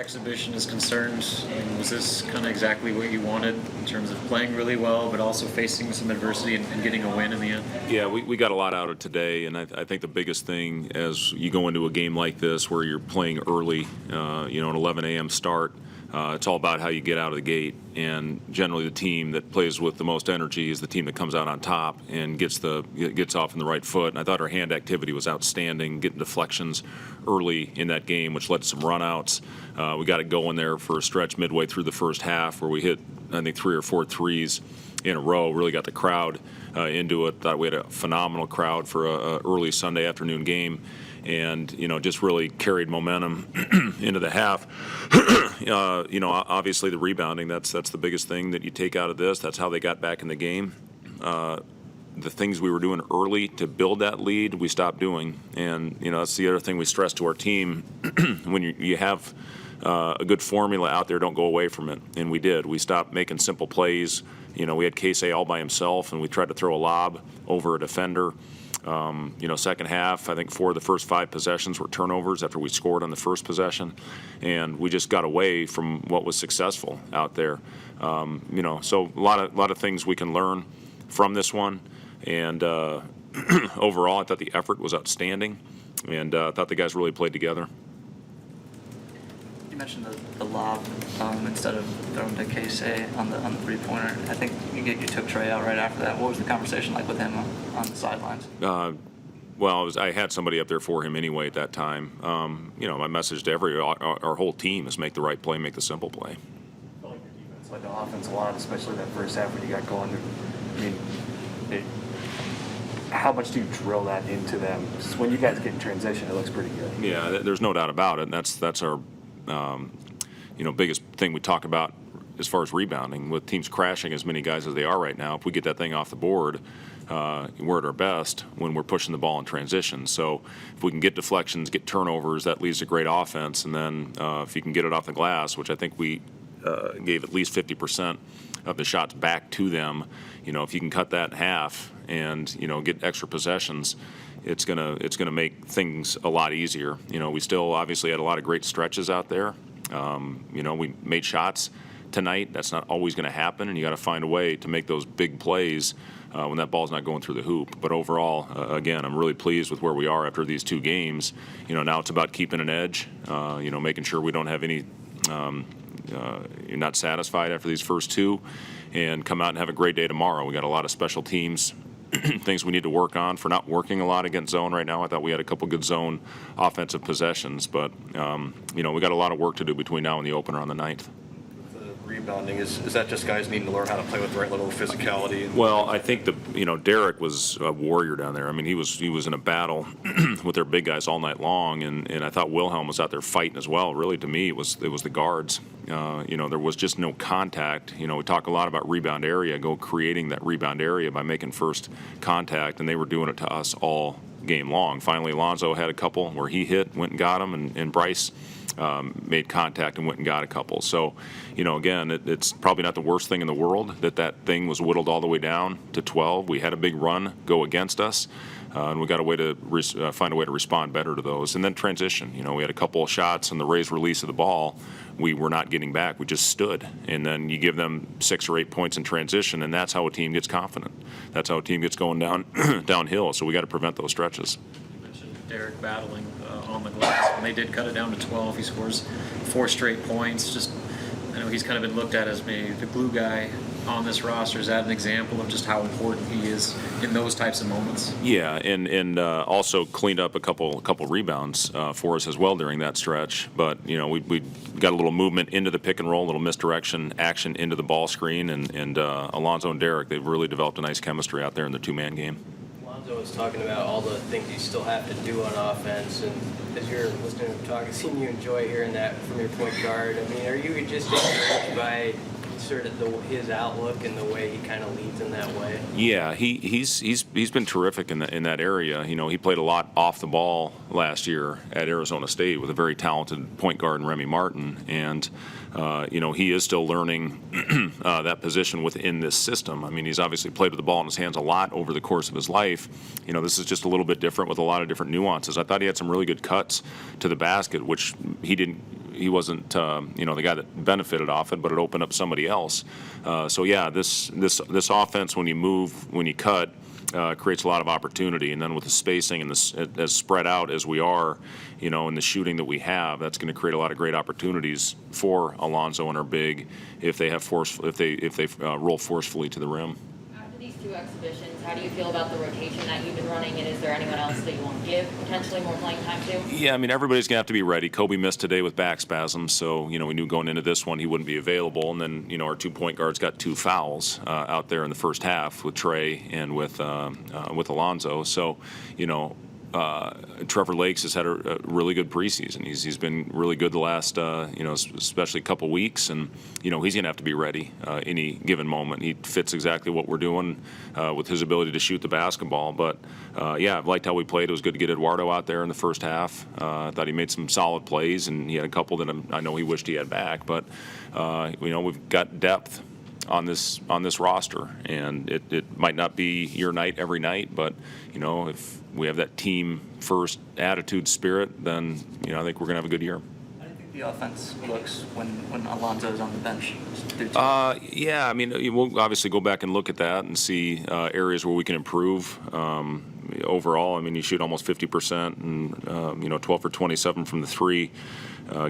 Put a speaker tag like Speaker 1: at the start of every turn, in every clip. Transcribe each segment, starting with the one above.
Speaker 1: exhibition is concerned, was this kind of exactly what you wanted in terms of playing really well, but also facing some adversity and getting a win in the end?
Speaker 2: Yeah, we got a lot out of today, and I think the biggest thing as you go into a game like this where you're playing early, an 11 a.m. start, it's all about how you get out of the gate, and generally the team that plays with the most energy is the team that comes out on top and gets off in the right foot. And I thought our hand activity was outstanding, getting deflections early in that game, which led to some runouts. We got it going there for a stretch midway through the first half where we hit, I think, 3 or 4 threes in a row, really got the crowd into it. Thought we had a phenomenal crowd for a early Sunday afternoon game, and just really carried momentum into the half. Obviously the rebounding, that's the biggest thing that you take out of this. That's how they got back in the game. The things we were doing early to build that lead, we stopped doing, and that's the other thing we stress to our team. When you have a good formula out there, don't go away from it, and we did. We stopped making simple plays. We had Casey all by himself, and we tried to throw a lob over a defender. Second half, I think 4 of the first 5 possessions were turnovers after we scored on the first possession, and we just got away from what was successful out there. So a lot of things we can learn from this one, and overall, I thought the effort was outstanding, and I thought the guys really played together.
Speaker 3: You mentioned the lob instead of throwing to Casey on the three-pointer. I think you took Trey out right after that. What was the conversation like with him on the sidelines?
Speaker 2: I had somebody up there for him anyway at that time. My message to our whole team is make the right play, make the simple play.
Speaker 4: I felt like your defense led the offense a lot, especially that first half when you got going. How much do you drill that into them? Just when you guys get in transition, it looks pretty good.
Speaker 2: Yeah, there's no doubt about it, and that's our biggest thing we talk about as far as rebounding. With teams crashing as many guys as they are right now, if we get that thing off the board, we're at our best when we're pushing the ball in transition. So if we can get deflections, get turnovers, that leads to great offense. And then if you can get it off the glass, which I think we gave at least 50% of the shots back to them, if you can cut that in half and get extra possessions, it's gonna make things a lot easier. We still obviously had a lot of great stretches out there. We made shots tonight. That's not always going to happen, and you got to find a way to make those big plays when that ball's not going through the hoop. But overall, again, I'm really pleased with where we are after these 2 games. Now it's about keeping an edge. Making sure we don't have any. You're not satisfied after these first 2, and come out and have a great day tomorrow. We got a lot of special teams. Things we need to work on for not working a lot against zone right now. I thought we had a couple good zone offensive possessions, but we got a lot of work to do between now and the opener on the 9th.
Speaker 4: The rebounding, is that just guys needing to learn how to play with the right level of physicality?
Speaker 2: Well, I think Derek was a warrior down there. I mean, he was in a battle with their big guys all night long, and I thought Wilhelm was out there fighting as well. Really, to me, it was the guards. There was just no contact. We talk a lot about rebound area, creating that rebound area by making first contact, and they were doing it to us all game long. Finally, Alonzo had a couple where he went and got them, and Bryce made contact and went and got a couple. So, again, it's probably not the worst thing in the world that thing was whittled all the way down to 12. We had a big run go against us, and we got a way to find a way to respond better to those. And then transition. We had a couple of shots on the raised release of the ball. We were not getting back. We just stood. And then you give them 6 or 8 points in transition, and that's how a team gets confident. That's how a team gets going downhill. So we got to prevent those stretches.
Speaker 1: Derek battling on the glass. When they did cut it down to 12, he scores 4 straight points. I know he's kind of been looked at as maybe the glue guy on this roster. Is that an example of just how important he is in those types of moments?
Speaker 2: Yeah, and also cleaned up a couple rebounds for us as well during that stretch. But we got a little movement into the pick and roll, a little misdirection action into the ball screen, and Alonzo and Derek, they've really developed a nice chemistry out there in the 2-man game.
Speaker 5: Alonzo was talking about all the things you still have to do on offense, and as you're listening to him talk, it seems you enjoy hearing that from your point guard. I mean, are you just encouraged by sort of his outlook and the way he kind of leads in that way?
Speaker 2: Yeah, he's been terrific in that area. He played a lot off the ball last year at Arizona State with a very talented point guard in Remy Martin, and he is still learning that position within this system. I mean, he's obviously played with the ball in his hands a lot over the course of his life. This is just a little bit different with a lot of different nuances. I thought he had some really good cuts to the basket, which he didn't the guy that benefited off it, but it opened up somebody else. So yeah, this offense, when you move, when you cut, creates a lot of opportunity. And then with the spacing and as spread out as we are, and the shooting that we have, that's going to create a lot of great opportunities for Alonzo and our big if they have if they roll forcefully to the rim.
Speaker 6: After these 2 exhibitions, how do you feel about the rotation that you've been running, and is there anyone else that you want to give potentially more playing time to?
Speaker 2: Yeah, I mean, everybody's going to have to be ready. Kobe missed today with back spasms, so, we knew going into this one he wouldn't be available. And then, our 2 point guards got 2 fouls out there in the first half with Trey and with Alonzo. So, Trevor Lakes has had a really good preseason. He's been really good the last, especially a couple weeks, and he's going to have to be ready any given moment. He fits exactly what we're doing with his ability to shoot the basketball. But yeah, I've liked how we played. It was good to get Eduardo out there in the first half. I thought he made some solid plays, and he had a couple that I know he wished he had back. But we've got depth on this roster, and it might not be your night every night, but if we have that team first attitude spirit, then I think we're gonna have a good year.
Speaker 3: How do you think the offense looks when Alonzo's on the bench?
Speaker 2: Yeah, I mean, we'll obviously go back and look at that and see areas where we can improve. Overall, I mean, you shoot almost 50% and 12 for 27 from the 3.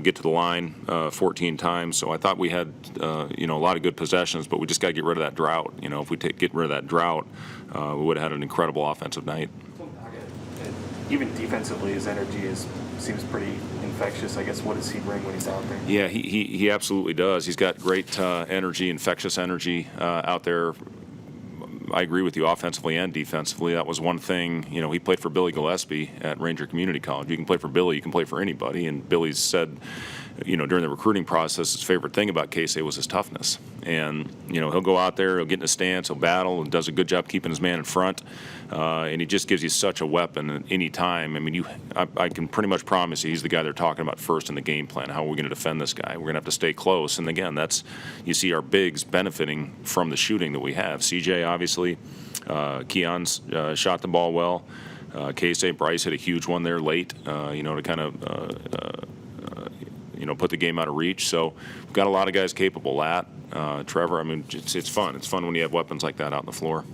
Speaker 2: Get to the line 14 times. So I thought we had a lot of good possessions, but we just got to get rid of that drought. If we get rid of that drought, we would have had an incredible offensive night.
Speaker 4: Even defensively, his energy seems pretty infectious. I guess, what does he bring when he's out there?
Speaker 2: Yeah, he absolutely does. He's got great energy, infectious energy out there. I agree with you offensively and defensively. That was one thing. He played for Billy Gillespie at Ranger Community College. You can play for Billy, you can play for anybody. And Billy said, during the recruiting process, his favorite thing about Casey was his toughness. And, he'll go out there, he'll get in a stance, he'll battle, and does a good job keeping his man in front. And he just gives you such a weapon at any time. I mean, I can pretty much promise you he's the guy they're talking about first in the game plan. How are we going to defend this guy? We're going to have to stay close. And again, you see our bigs benefiting from the shooting that we have. CJ, obviously, Keon's shot the ball well. Casey, Bryce hit a huge one there late, to kind of put the game out of reach. So we've got a lot of guys capable of that. Trevor, I mean, it's fun. It's fun when you have weapons like that out on the floor.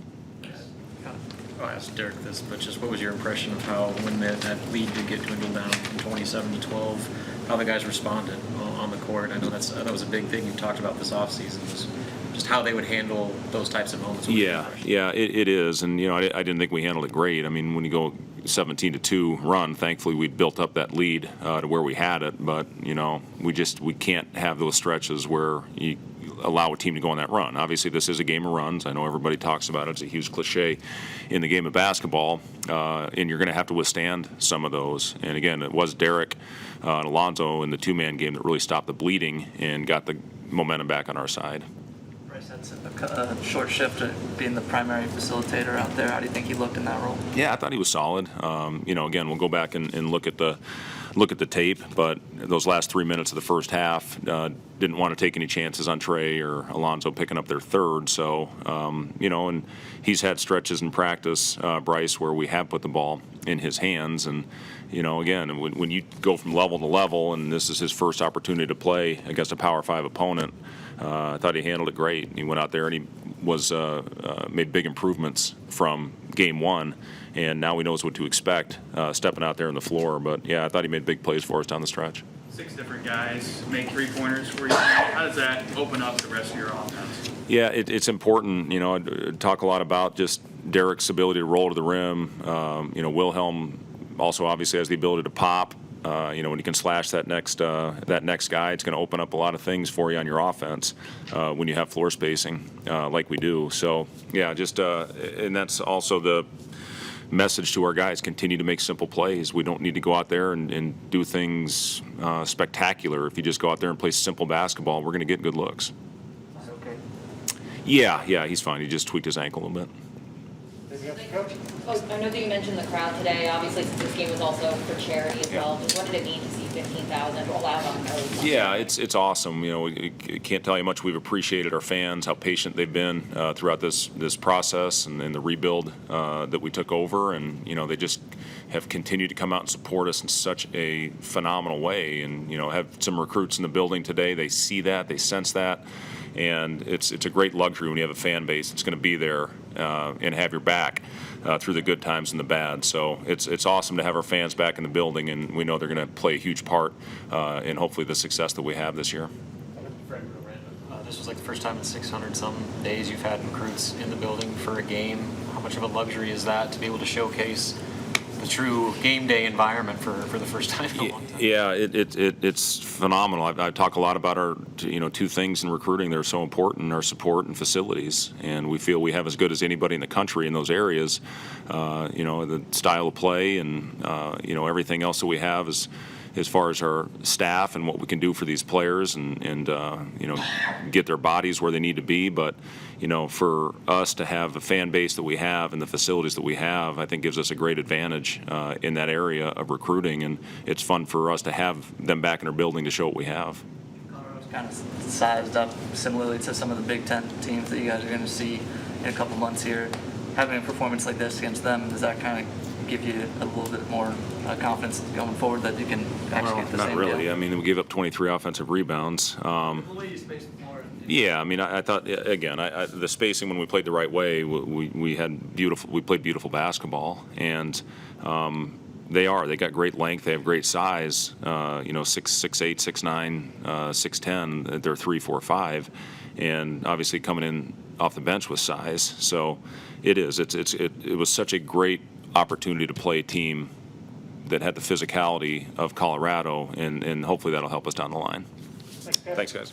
Speaker 1: I'll ask Derek this, but just what was your impression of how, when that lead did get dwindled down from 27 to 12, how the guys responded on the court? I know that was a big thing you talked about this offseason, was just how they would handle those types of moments.
Speaker 2: Yeah, it is. And, I didn't think we handled it great. I mean, when you go 17-2 run, thankfully we'd built up that lead to where we had it. But, we can't have those stretches where you allow a team to go on that run. Obviously, this is a game of runs. I know everybody talks about it. It's a huge cliche in the game of basketball, and you're going to have to withstand some of those. And again, it was Derek and Alonzo in the 2-man game that really stopped the bleeding and got the momentum back on our side.
Speaker 3: Bryce had a short shift at being the primary facilitator out there. How do you think he looked in that role?
Speaker 2: Yeah, I thought he was solid. Again, we'll go back and look at the tape, but those last 3 minutes of the first half, didn't want to take any chances on Trey or Alonzo picking up their third. So, and he's had stretches in practice, Bryce, where we have put the ball in his hands. And, again, when you go from level to level, and this is his first opportunity to play against a Power 5 opponent, I thought he handled it great. He went out there and he was made big improvements from game 1. And now he knows what to expect stepping out there on the floor. But, yeah, I thought he made big plays for us down the stretch.
Speaker 7: 6 different guys make 3-pointers for you. How does that open up the rest of your offense?
Speaker 2: Yeah, it's important. I talk a lot about just Derek's ability to roll to the rim. Wilhelm also obviously has the ability to pop. When you can slash that next guy, it's going to open up a lot of things for you on your offense when you have floor spacing like we do. So, yeah, and that's also the message to our guys: continue to make simple plays. We don't need to go out there and do things spectacular. If you just go out there and play simple basketball, we're going to get good looks.
Speaker 4: Okay.
Speaker 2: Yeah, he's fine. He just tweaked his ankle a little bit.
Speaker 6: I know that you mentioned the crowd today. Obviously, since this game was also for charity as well, just what did it mean to see 15,000 roll out on those?
Speaker 2: Yeah, it's awesome. We can't tell you how much we've appreciated our fans, how patient they've been throughout this process and the rebuild that we took over. And they just have continued to come out and support us in such a phenomenal way. And, have some recruits in the building today. They see that, they sense that. And it's a great luxury when you have a fan base that's going to be there and have your back through the good times and the bad. So it's awesome to have our fans back in the building, and we know they're going to play a huge part in hopefully the success that we have this year.
Speaker 1: This was like the first time in 600-some days you've had recruits in the building for a game. How much of a luxury is that to be able to showcase the true game day environment for the first time in a long time?
Speaker 2: Yeah, it's phenomenal. I talk a lot about our two things in recruiting that are so important: our support and facilities. And we feel we have as good as anybody in the country in those areas. The style of play and everything else that we have is, as far as our staff and what we can do for these players and get their bodies where they need to be. But, for us to have the fan base that we have and the facilities that we have, I think gives us a great advantage in that area of recruiting. And it's fun for us to have them back in our building to show what we have.
Speaker 3: Colorado's kind of sized up similarly to some of the Big Ten teams that you guys are going to see in a couple months here. Having a performance like this against them, does that kind of give you a little bit more confidence going forward that you can execute the
Speaker 2: Not
Speaker 3: same
Speaker 2: really.
Speaker 3: deal?
Speaker 2: I mean, we gave up 23 offensive rebounds. Yeah, I mean, I thought again, the spacing when we played the right way, we played beautiful basketball, and they got great length, they have great size. 6'8", 6'9", 6'10". They're 3, 4, 5, and obviously coming in off the bench with size. So it was such a great opportunity to play a team that had the physicality of Colorado, and hopefully that'll help us down the line. Thanks, guys.